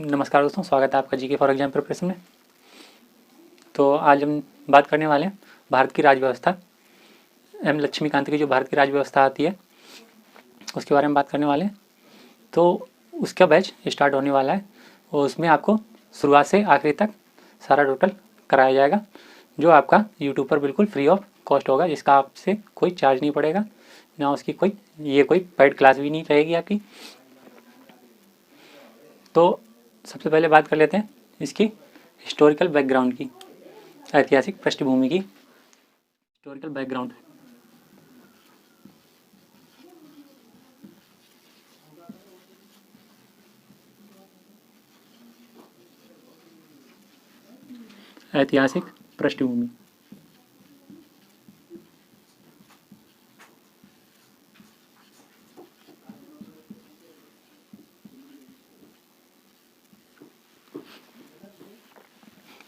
नमस्कार दोस्तों, स्वागत है आपका जीके फॉर एग्जाम प्रिपरेशन में। तो आज हम बात करने वाले हैं भारत की राज्य व्यवस्था, एम लक्ष्मीकांत की जो भारत की राज्य व्यवस्था आती है उसके बारे में बात करने वाले हैं। तो उसका बैच स्टार्ट होने वाला है और उसमें आपको शुरुआत से आखिरी तक सारा टोटल कराया जाएगा, जो आपका यूट्यूब पर बिल्कुल फ्री ऑफ कॉस्ट होगा, जिसका आपसे कोई चार्ज नहीं पड़ेगा, ना उसकी कोई पेड क्लास भी नहीं रहेगी आपकी। तो सबसे पहले बात कर लेते हैं इसकी हिस्टोरिकल बैकग्राउंड की, ऐतिहासिक पृष्ठभूमि की। हिस्टोरिकल बैकग्राउंड ऐतिहासिक पृष्ठभूमि।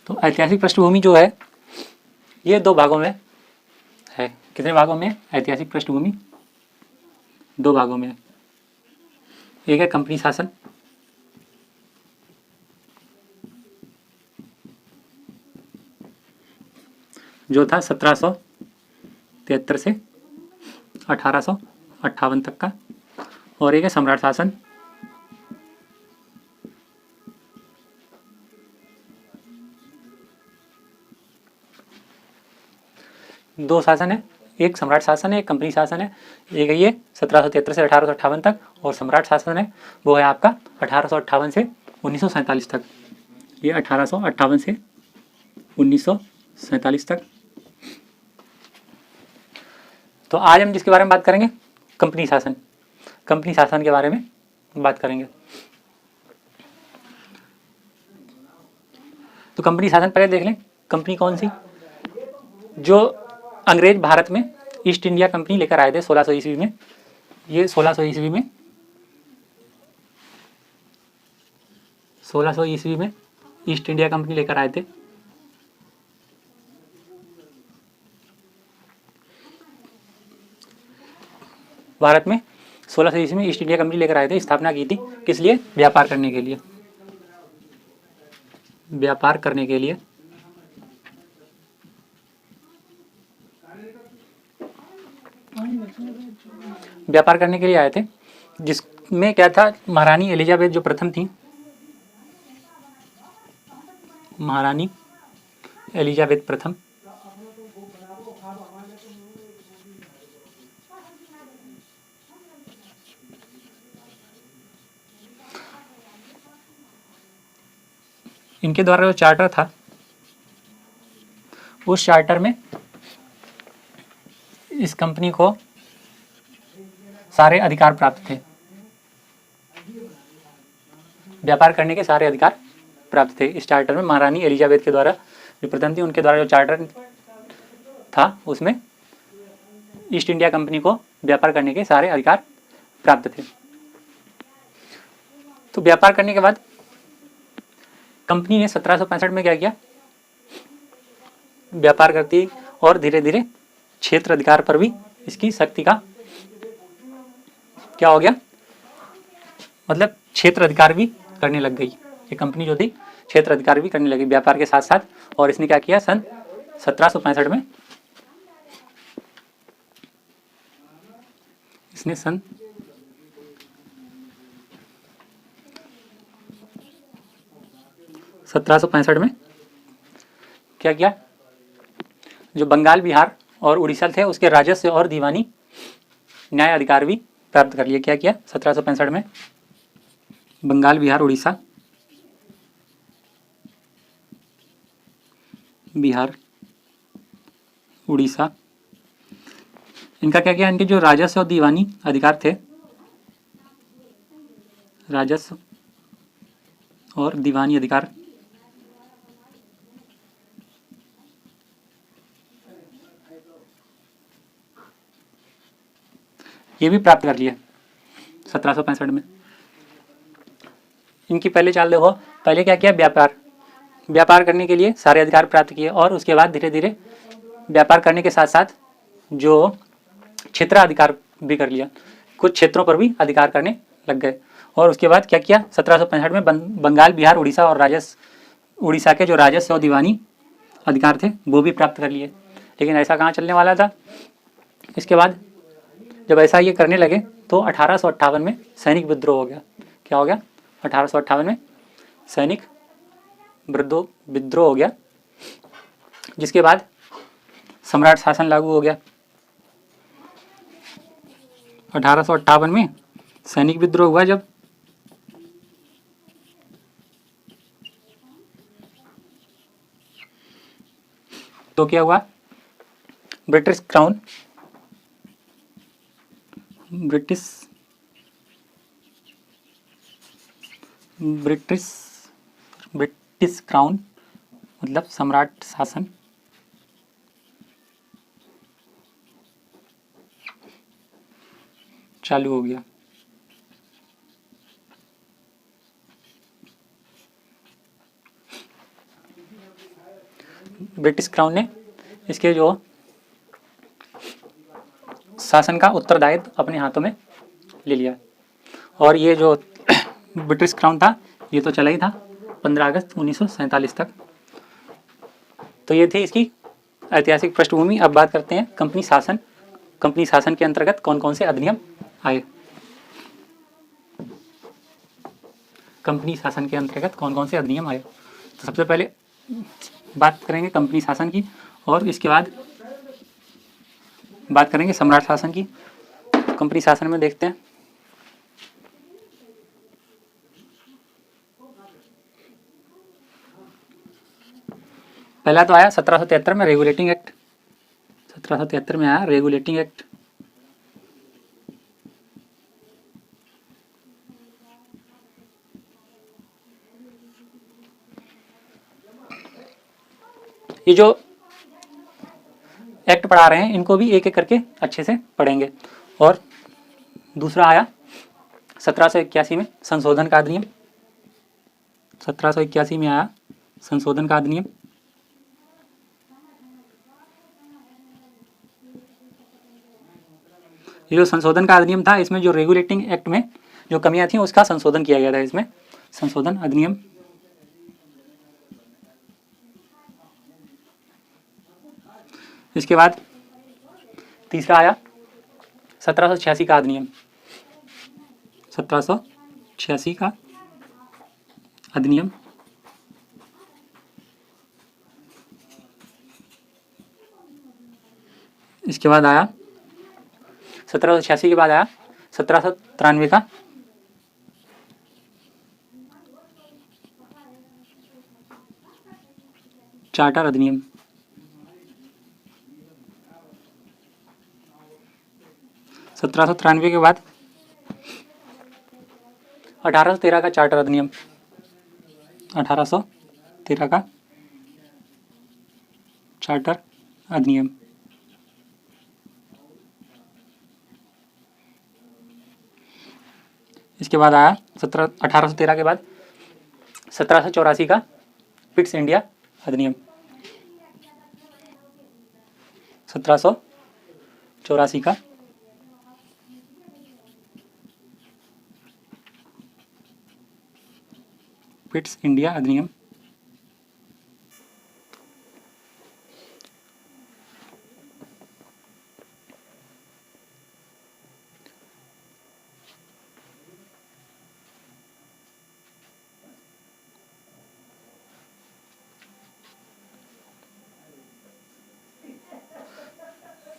तो ऐतिहासिक पृष्ठभूमि जो है ये दो भागों में है। कितने भागों में? ऐतिहासिक पृष्ठभूमि दो भागों में है। एक है कंपनी शासन, जो था 1773 से 1858 तक का, और एक है सम्राट शासन, दो शासन है, एक सम्राट शासन है, एक कंपनी शासन है। एक है ये 1773 से 1858 तक, और सम्राट शासन है वो है आपका 1858 से 1947 तक। ये 1858 से 1947 तक। तो आज हम जिसके बारे में बात करेंगे कंपनी शासन। कंपनी शासन के बारे में बात करेंगे। तो कंपनी शासन पहले देख लें, कंपनी कौन सी? जो अंग्रेज भारत में ईस्ट इंडिया कंपनी लेकर आए थे 1600 ईस्वी में। ये 1600 ईस्वी में ईस्ट इंडिया कंपनी लेकर आए थे। भारत में 1600 ईस्वी में ईस्ट इंडिया कंपनी लेकर आए थे। स्थापना की थी किस लिए? व्यापार करने के लिए। व्यापार करने के लिए व्यापार करने के लिए आए थे, जिसमें क्या था, महारानी एलिजाबेथ जो प्रथम थी, महारानी एलिजाबेथ प्रथम, इनके द्वारा जो चार्टर था, उस चार्टर में इस कंपनी को सारे अधिकार प्राप्त थे। व्यापार करने के सारे अधिकार प्राप्त थे इस चार्टर में। महारानी एलिजाबेथ के द्वारा जो प्रथम थी, उनके द्वारा जो चार्टर था उसमें ईस्ट इंडिया कंपनी को व्यापार करने के सारे अधिकार प्राप्त थे। तो व्यापार करने के बाद कंपनी ने 1765 में क्या किया? व्यापार करती और धीरे धीरे क्षेत्र अधिकार पर भी इसकी शक्ति का क्या हो गया, मतलब क्षेत्र अधिकार भी करने लग गई। ये कंपनी जो थी क्षेत्र अधिकार भी करने लगी व्यापार के साथ साथ। और इसने क्या किया? सन 1765 में इसने सन 1765 में क्या किया? जो बंगाल, बिहार और उड़ीसा थे उसके राजस्व और दीवानी न्याय अधिकार भी प्राप्त कर लिए। क्या किया 1765 में? बंगाल, बिहार, उड़ीसा, उड़ीसा, इनका क्या किया? इनके जो राजस्व और दीवानी अधिकार थे, राजस्व और दीवानी अधिकार, ये भी प्राप्त कर लिए 1765 में। इनकी पहले चाल देखो, पहले क्या किया? व्यापार करने के लिए सारे अधिकार प्राप्त किए, और उसके बाद धीरे धीरे व्यापार करने के साथ साथ जो क्षेत्राधिकार भी कर लिया, कुछ क्षेत्रों पर भी अधिकार करने लग गए। और उसके बाद क्या किया, 1765 में बंगाल, बिहार, उड़ीसा और उड़ीसा के जो राजस्व और दीवानी अधिकार थे वो भी प्राप्त कर लिए। लेकिन ऐसा कहाँ चलने वाला था। इसके बाद जब ऐसा ये करने लगे तो 1858 में सैनिक विद्रोह हो गया। क्या हो गया, 1858 में सैनिक विद्रोह हो गया, जिसके बाद सम्राट शासन लागू हो गया। 1858 में सैनिक विद्रोह हुआ जब, तो क्या हुआ, ब्रिटिश क्राउन मतलब सम्राट शासन चालू हो गया। ब्रिटिश क्राउन ने इसके जो शासन का उत्तरदायित्व अपने हाथों में ले लिया। और ये जो ब्रिटिश क्राउन था ये तो चला ही था 15 अगस्त 1947 तक। तो ये थी इसकी ऐतिहासिक पृष्ठभूमि। अब बात करते हैं कंपनी शासन। कंपनी शासन के अंतर्गत कौन कौन से अधिनियम आए। कंपनी शासन के अंतर्गत कौन कौन से अधिनियम आए। तो सबसे पहले बात करेंगे कंपनी शासन की, और इसके बाद बात करेंगे सम्राट शासन की। कंपनी शासन में देखते हैं, पहला तो आया 1773 में रेगुलेटिंग एक्ट। 1773 में आया रेगुलेटिंग एक्ट। ये जो एक्ट पढ़ा रहे हैं इनको भी एक एक करके अच्छे से पढ़ेंगे। और दूसरा आया 1781 में संशोधन का अधिनियम। 1781 में आया संशोधन का अधिनियम। ये जो संशोधन का अधिनियम था इसमें जो रेगुलेटिंग एक्ट में जो कमियां थी उसका संशोधन किया गया था। इसमें संशोधन अधिनियम। इसके बाद तीसरा आया 1786 का अधिनियम। 1786 का अधिनियम। इसके बाद आया 1786 के बाद आया 1793 का चार्टर अधिनियम। 1793 के बाद 1813 का चार्टर अधिनियम। 1813 का चार्टर अधिनियम। इसके बाद आया 1813 के बाद 1784 का पिट्स इंडिया अधिनियम। 1784 का पिट्स इंडिया अधिनियम।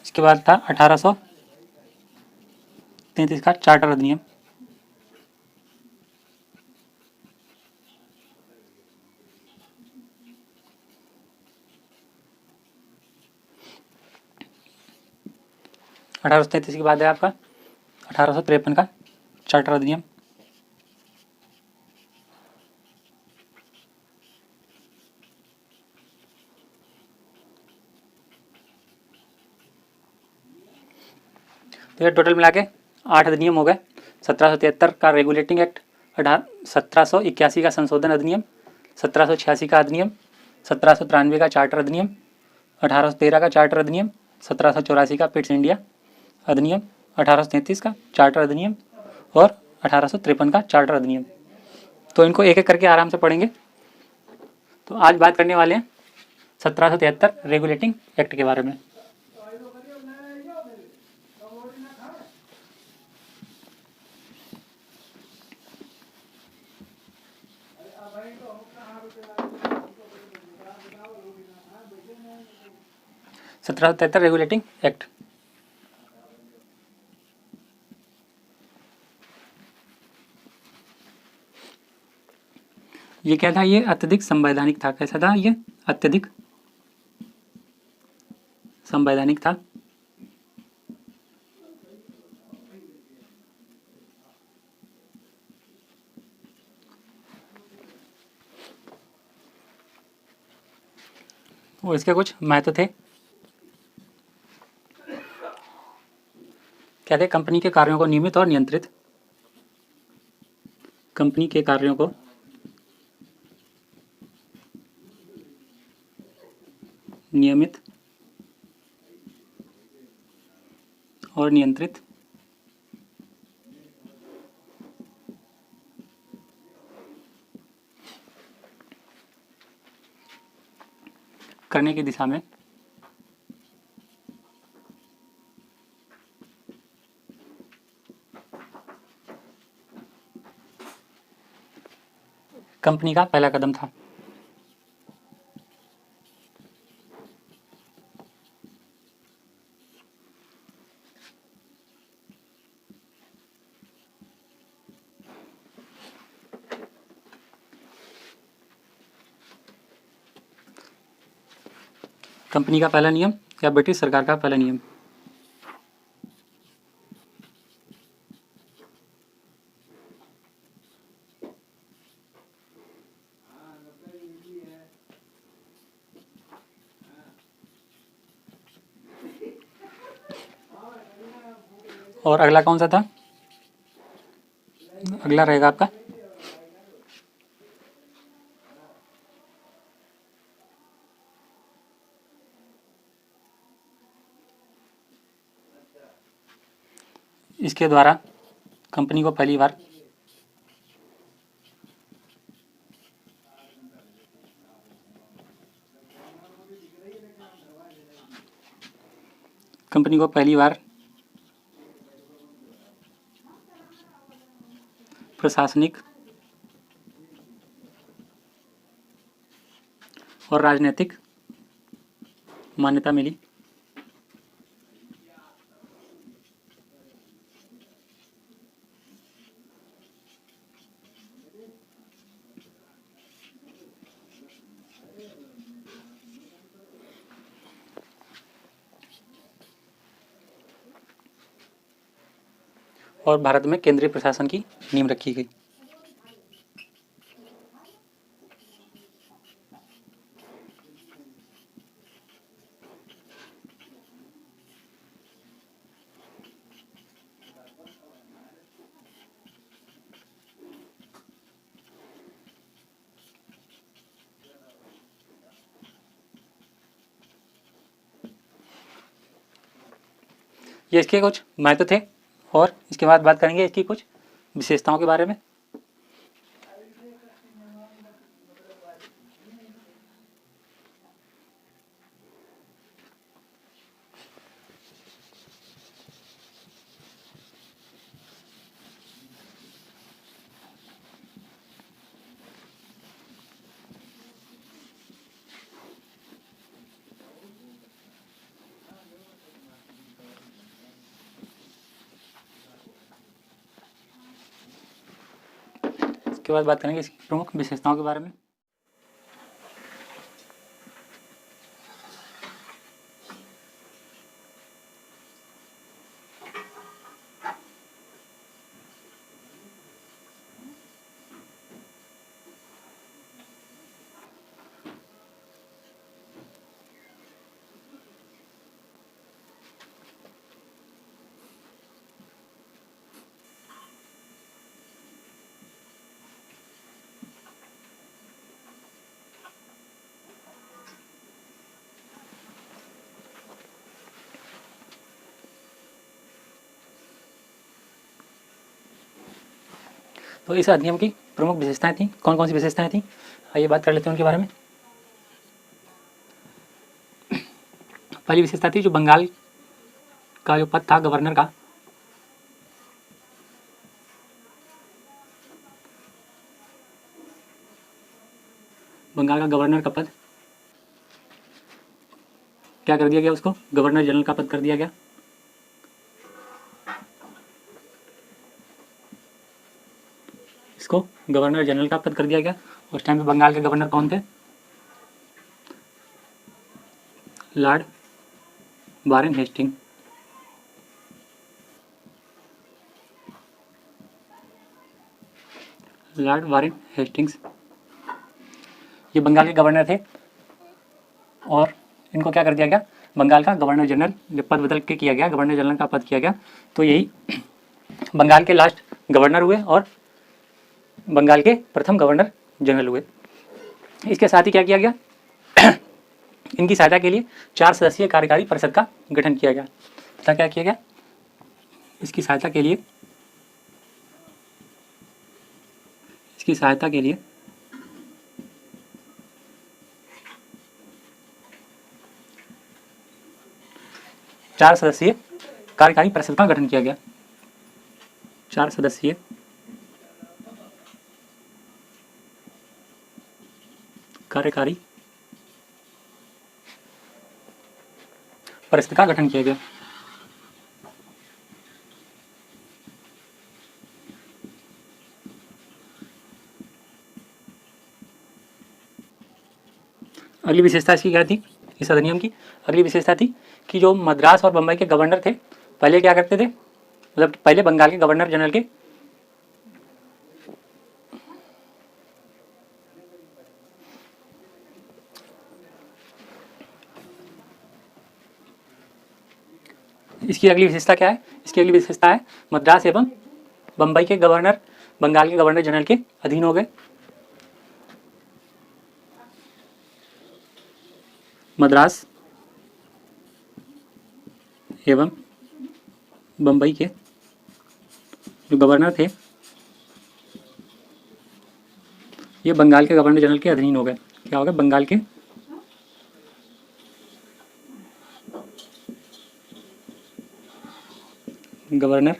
इसके बाद था 1833 का चार्टर अधिनियम। अठारह सौ तैंतीस के बाद है आपका 1853 का चार्टर अधिनियम। तो ये टोटल मिला के 8 अधिनियम हो गए। 1773 का रेगुलेटिंग एक्ट, 1781 का संशोधन अधिनियम, 1786 का अधिनियम, 1793 का चार्टर अधिनियम, 1813 का चार्टर अधिनियम, 1784 का पिट्स इंडिया अधिनियम, 1833 का चार्टर अधिनियम और 1853 का चार्टर अधिनियम। तो इनको एक एक करके आराम से पढ़ेंगे। तो आज बात करने वाले हैं 1773 रेगुलेटिंग एक्ट के बारे में। सत्रह सौ तिहत्तर रेगुलेटिंग एक्ट। ये क्या था? ये अत्यधिक संवैधानिक था। कैसा था ये? अत्यधिक संवैधानिक था। और इसके कुछ महत्व थे। क्या थे? कंपनी के कार्यों को नियमित और नियंत्रित, कंपनी के कार्यों को नियमित और नियंत्रित करने की दिशा में कंपनी का पहला कदम था। कंपनी का पहला नियम या ब्रिटिश सरकार का पहला नियम? और अगला कौन सा था? अगला रहेगा आपका इसके द्वारा कंपनी को पहली बार प्रशासनिक और राजनीतिक मान्यता मिली। और भारत में केंद्रीय प्रशासन की नींव रखी गई। ये इसके कुछ महत्व थे और इसके बाद बात करेंगे इसकी कुछ विशेषताओं के बारे में। इसके बाद बात करेंगे इसकी प्रमुख विशेषताओं के बारे में। तो इस अधिनियम की प्रमुख विशेषताएं थी, कौन कौन सी विशेषताएं थी, आइए बात कर लेते हैं उनके बारे में। पहली विशेषता थी जो बंगाल का जो पद था गवर्नर का, बंगाल का गवर्नर का पद क्या कर दिया गया, उसको गवर्नर जनरल का पद कर दिया गया। इसको गवर्नर जनरल का पद कर दिया गया। उस टाइम पे बंगाल के गवर्नर कौन थे, Lord Warren Hastings. Lord Warren Hastings ये बंगाल के गवर्नर थे और इनको क्या कर दिया गया, बंगाल का गवर्नर जनरल जब पद बदल के किया गया, गवर्नर जनरल का पद किया गया, तो यही बंगाल के लास्ट गवर्नर हुए और बंगाल के प्रथम गवर्नर जनरल हुए। इसके साथ ही क्या किया गया, इनकी सहायता के लिए 4 सदस्यीय कार्यकारी परिषद का गठन किया गया। तथा क्या किया गया, इसकी सहायता के लिए 4 सदस्यीय कार्यकारी परिषद का गठन किया गया। 4 सदस्यीय कार्यकारी परिषद का गठन किया गया। अगली विशेषता इसकी क्या थी, इस अधिनियम की अगली विशेषता थी कि जो मद्रास और बम्बई के गवर्नर थे, पहले क्या करते थे, मतलब पहले बंगाल के गवर्नर जनरल के इसकी अगली विशेषता क्या है, इसकी अगली विशेषता है मद्रास एवं बम्बई के गवर्नर बंगाल के गवर्नर जनरल के अधीन हो गए। मद्रास एवं बम्बई के जो गवर्नर थे ये बंगाल के गवर्नर जनरल के अधीन हो गए। क्या हो गए, बंगाल के गवर्नर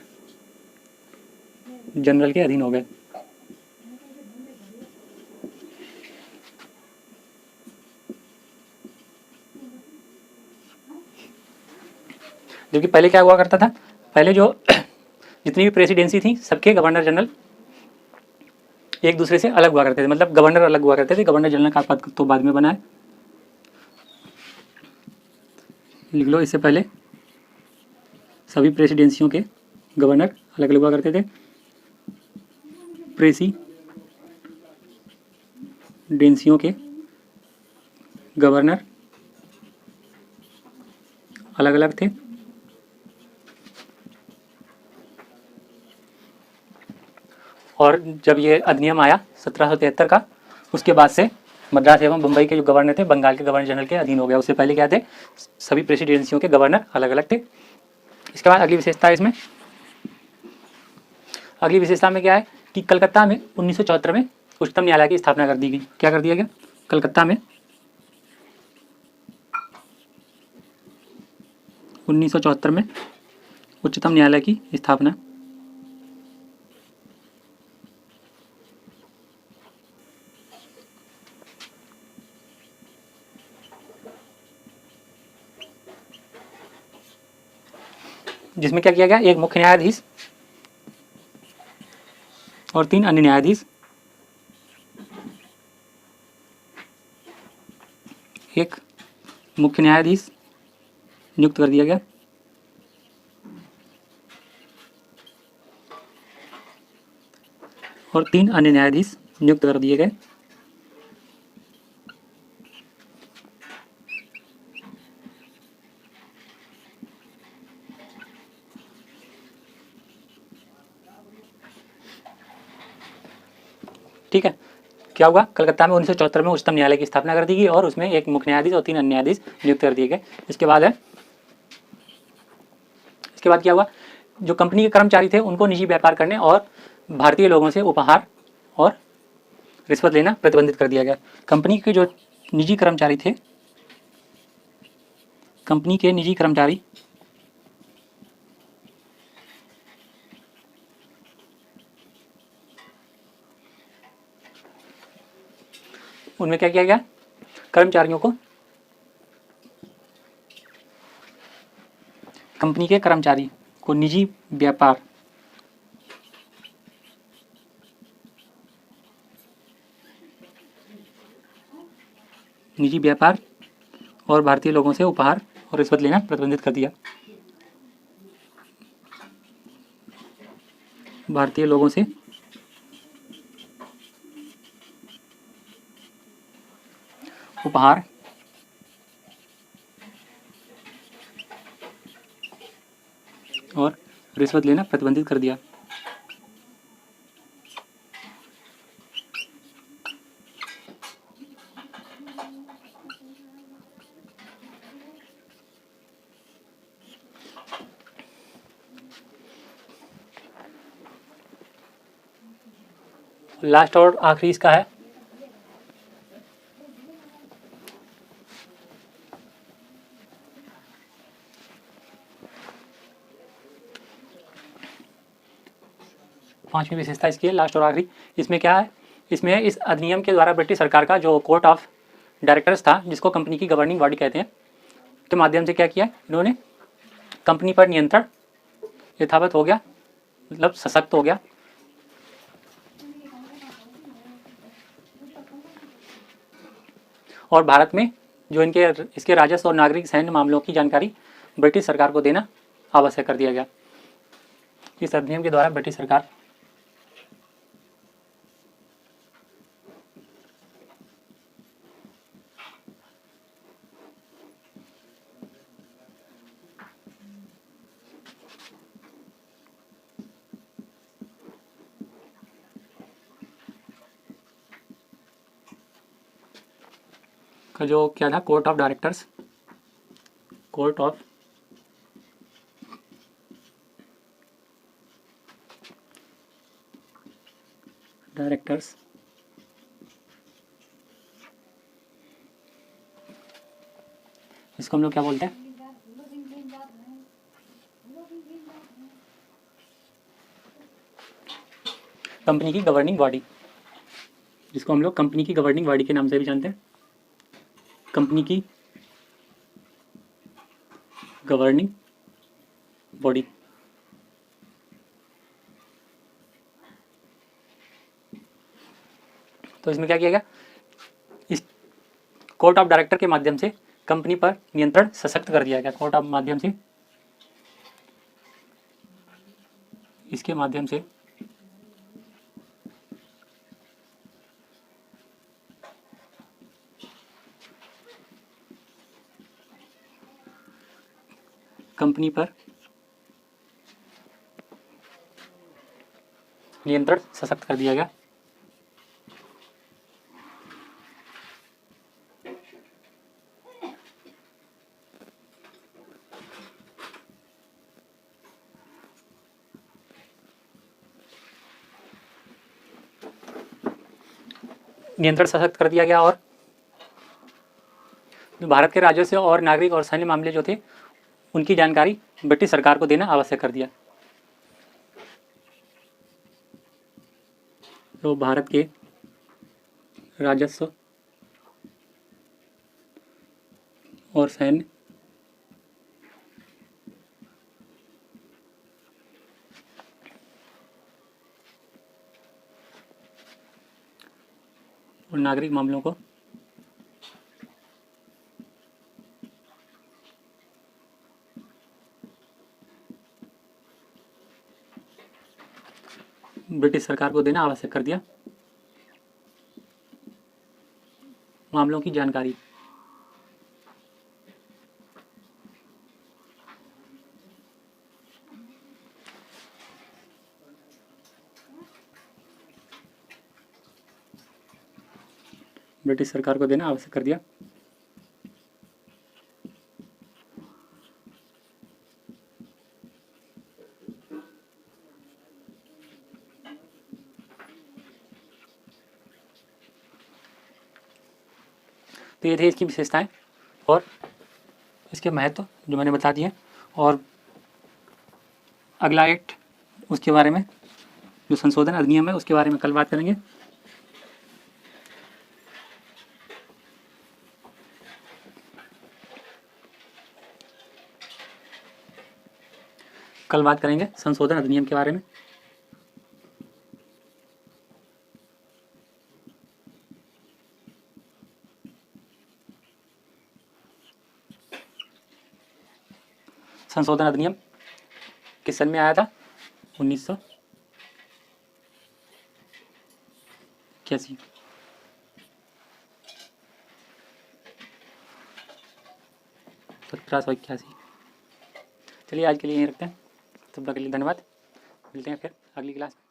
जनरल के अधीन हो गए। जबकि पहले क्या हुआ करता था, पहले जो जितनी भी प्रेसिडेंसी थी सबके गवर्नर जनरल एक दूसरे से अलग हुआ करते थे, मतलब गवर्नर अलग हुआ करते थे। गवर्नर जनरल का पद तो बाद में बना है, लिख लो, इससे पहले सभी प्रेसिडेंसियों के गवर्नर अलग अलग हुआ करते थे। प्रेसिडेंसियों के गवर्नर अलग अलग थे और जब ये अधिनियम आया 1773 का, उसके बाद से मद्रास एवं मुंबई के जो गवर्नर थे बंगाल के गवर्नर जनरल के अधीन हो गया। उससे पहले क्या थे, सभी प्रेसिडेंसियों के गवर्नर अलग अलग थे। इसके बाद अगली विशेषता है इसमें, अगली विशेषता में क्या है कि कलकत्ता में 1974 में उच्चतम न्यायालय की स्थापना कर दी गई। क्या कर दिया गया, कलकत्ता में 1974 में उच्चतम न्यायालय की स्थापना जिसमें क्या किया गया, एक मुख्य न्यायाधीश और 3 अन्य न्यायाधीश, एक मुख्य न्यायाधीश नियुक्त कर दिया गया और 3 अन्य न्यायाधीश नियुक्त कर दिए गए। ठीक है, क्या हुआ, कलकत्ता में 1974 में उच्चतम न्यायालय की स्थापना कर दी गई और उसमें एक मुख्य न्यायाधीश और 3 अन्य न्यायाधीश नियुक्त कर दिए गए। इसके बाद क्या हुआ, जो कंपनी के कर्मचारी थे उनको निजी व्यापार करने और भारतीय लोगों से उपहार और रिश्वत लेना प्रतिबंधित कर दिया गया। कंपनी के जो निजी कर्मचारी थे, कंपनी के निजी कर्मचारी उनमें क्या किया गया, कर्मचारियों को, कंपनी के कर्मचारी को निजी व्यापार और भारतीय लोगों से उपहार और रिश्वत लेना प्रतिबंधित कर दिया। भारतीय लोगों से उपहार और रिश्वत लेना प्रतिबंधित कर दिया। लास्ट और आखिरी इसका है पांचवी विशेषता इसकी है, लास्ट और आखिरी। इसमें क्या है, इसमें इस अधिनियम के द्वारा ब्रिटिश सरकार का जो कोर्ट ऑफ डायरेक्टर्स था, जिसको कंपनी की गवर्निंग बॉडी कहते हैं, के माध्यम से क्या किया इन्होंने, कंपनी पर नियंत्रण यथावत हो गया, मतलब सशक्त हो गया। और भारत में जो इसके राजस्व और नागरिक सैन्य मामलों की जानकारी ब्रिटिश सरकार को देना आवश्यक कर दिया गया। इस अधिनियम के द्वारा ब्रिटिश सरकार का जो क्या था, court of directors, court of directors इसको हम लोग क्या बोलते हैं, कंपनी की गवर्निंग बॉडी, जिसको हम लोग कंपनी की गवर्निंग बॉडी के नाम से भी जानते हैं, कंपनी की गवर्निंग बॉडी। तो इसमें क्या किया गया, इस कोर्ट ऑफ डायरेक्टर के माध्यम से कंपनी पर नियंत्रण सशक्त कर दिया गया। कोर्ट ऑफ माध्यम से, इसके माध्यम से कंपनी पर नियंत्रण सशक्त कर दिया गया। नियंत्रण सशक्त कर दिया गया और भारत के राजस्व और नागरिक और सैन्य मामले जो थे उनकी जानकारी ब्रिटिश सरकार को देना आवश्यक कर दिया। तो भारत के राजस्व और सैन्य और नागरिक मामलों को ब्रिटिश सरकार को देना आवश्यक कर दिया। मामलों की जानकारी ब्रिटिश सरकार को देना आवश्यक कर दिया। तो ये थे इसकी विशेषताएं और इसके महत्व जो मैंने बता दिए। और अगला एक्ट उसके बारे में, जो संशोधन अधिनियम है उसके बारे में कल बात करेंगे। कल बात करेंगे संशोधन अधिनियम के बारे में। संशोधन अधिनियम किस सन में आया था? 1981। 1781। चलिए आज के लिए यहीं रखते हैं। तब तक के लिए धन्यवाद। मिलते हैं फिर अगली क्लास में।